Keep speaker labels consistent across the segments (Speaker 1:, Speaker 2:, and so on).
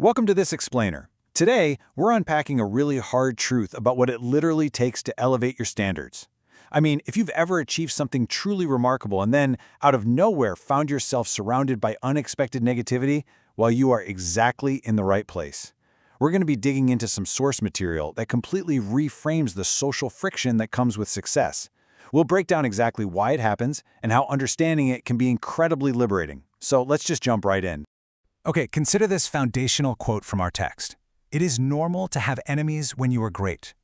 Speaker 1: Welcome to this explainer. Today, we're unpacking a really hard truth about what it literally takes to elevate your standards. I mean, if you've ever achieved something truly remarkable and then, out of nowhere, found yourself surrounded by unexpected negativity, well, you are exactly in the right place. We're going to be digging into some source material that completely reframes the social friction that comes with success. We'll break down exactly why it happens and how understanding it can be incredibly liberating. So let's just jump right in. Okay, consider this foundational quote from our text. It is normal to have enemies when you are great.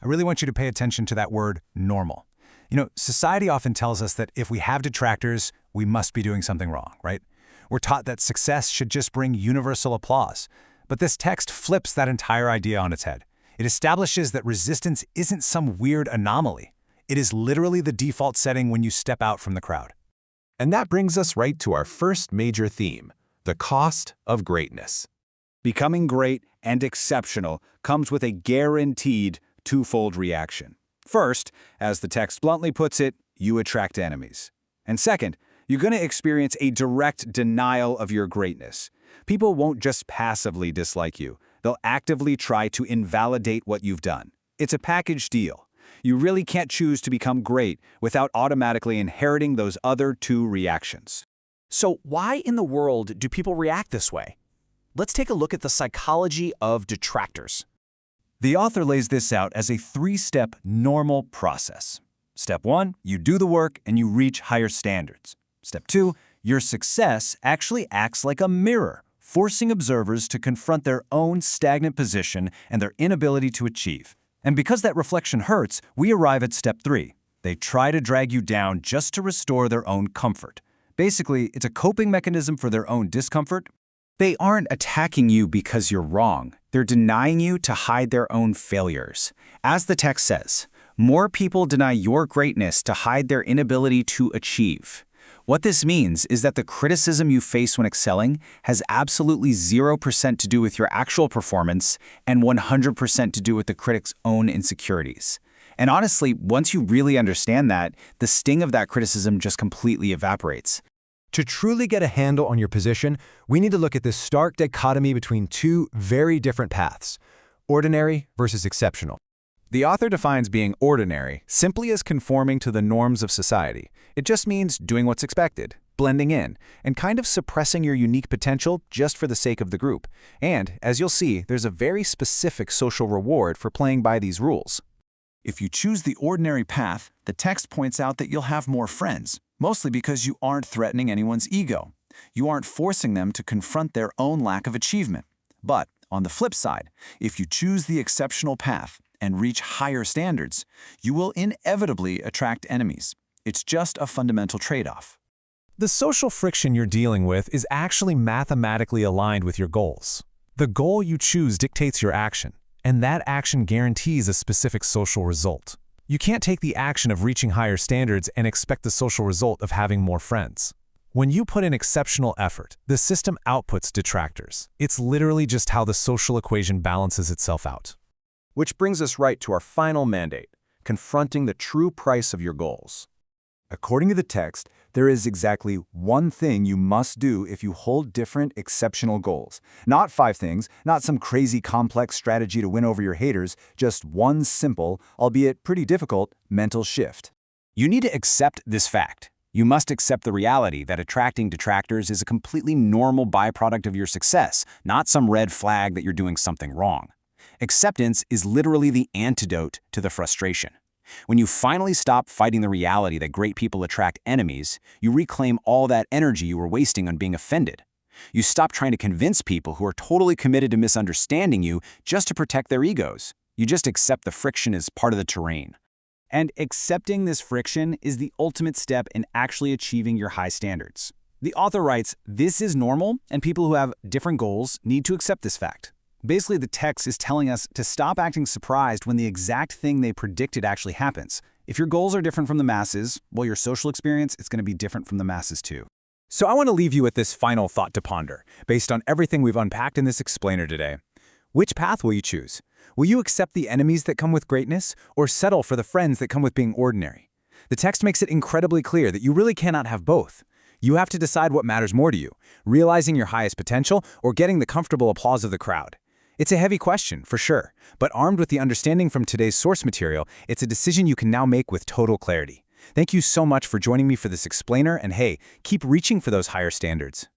Speaker 1: I really want you to pay attention to that word, normal. You know, society often tells us that if we have detractors, we must be doing something wrong, right? We're taught that success should just bring universal applause. But this text flips that entire idea on its head. It establishes that resistance isn't some weird anomaly. It is literally the default setting when you step out from the crowd.
Speaker 2: And that brings us right to our first major theme, the cost of greatness.
Speaker 1: Becoming great and exceptional comes with a guaranteed twofold reaction. First, as the text bluntly puts it, you attract enemies. And second, you're going to experience a direct denial of your greatness. People won't just passively dislike you. They'll actively try to invalidate what you've done. It's a package deal. You really can't choose to become great without automatically inheriting those other two reactions.
Speaker 3: So why in the world do people react this way? Let's take a look at the psychology of detractors.
Speaker 1: The author lays this out as a three-step normal process. Step 1, you do the work and you reach higher standards. Step 2, your success actually acts like a mirror, forcing observers to confront their own stagnant position and their inability to achieve. And because that reflection hurts, we arrive at step 3. They try to drag you down just to restore their own comfort. Basically, it's a coping mechanism for their own discomfort. They aren't attacking you because you're wrong. They're denying you to hide their own failures. As the text says, more people deny your greatness to hide their inability to achieve. What this means is that the criticism you face when excelling has absolutely 0% to do with your actual performance and 100% to do with the critic's own insecurities. And honestly, once you really understand that, the sting of that criticism just completely evaporates.
Speaker 4: To truly get a handle on your position, we need to look at this stark dichotomy between two very different paths, ordinary versus exceptional.
Speaker 1: The author defines being ordinary simply as conforming to the norms of society. It just means doing what's expected, blending in, and kind of suppressing your unique potential just for the sake of the group. And, as you'll see, there's a very specific social reward for playing by these rules. If you choose the ordinary path, the text points out that you'll have more friends, mostly because you aren't threatening anyone's ego. You aren't forcing them to confront their own lack of achievement. But, on the flip side, if you choose the exceptional path and reach higher standards, you will inevitably attract enemies. It's just a fundamental trade-off.
Speaker 4: The social friction you're dealing with is actually mathematically aligned with your goals. The goal you choose dictates your action, and that action guarantees a specific social result. You can't take the action of reaching higher standards and expect the social result of having more friends. When you put in exceptional effort, the system outputs detractors. It's literally just how the social equation balances itself out.
Speaker 2: Which brings us right to our final mandate, confronting the true price of your goals.
Speaker 1: According to the text, there is exactly one thing you must do if you hold different exceptional goals. Not 5 things, not some crazy complex strategy to win over your haters, just one simple, albeit pretty difficult, mental shift. You need to accept this fact. You must accept the reality that attracting detractors is a completely normal byproduct of your success, not some red flag that you're doing something wrong. Acceptance is literally the antidote to the frustration. When you finally stop fighting the reality that great people attract enemies, you reclaim all that energy you were wasting on being offended. You stop trying to convince people who are totally committed to misunderstanding you just to protect their egos. You just accept the friction as part of the terrain. And accepting this friction is the ultimate step in actually achieving your high standards. The author writes, "This is normal, and people who have different goals need to accept this fact." Basically, the text is telling us to stop acting surprised when the exact thing they predicted actually happens. If your goals are different from the masses, well, your social experience is going to be different from the masses too. So I want to leave you with this final thought to ponder, based on everything we've unpacked in this explainer today. Which path will you choose? Will you accept the enemies that come with greatness, or settle for the friends that come with being ordinary? The text makes it incredibly clear that you really cannot have both. You have to decide what matters more to you, realizing your highest potential or getting the comfortable applause of the crowd. It's a heavy question, for sure, but armed with the understanding from today's source material, it's a decision you can now make with total clarity. Thank you so much for joining me for this explainer, and hey, keep reaching for those higher standards.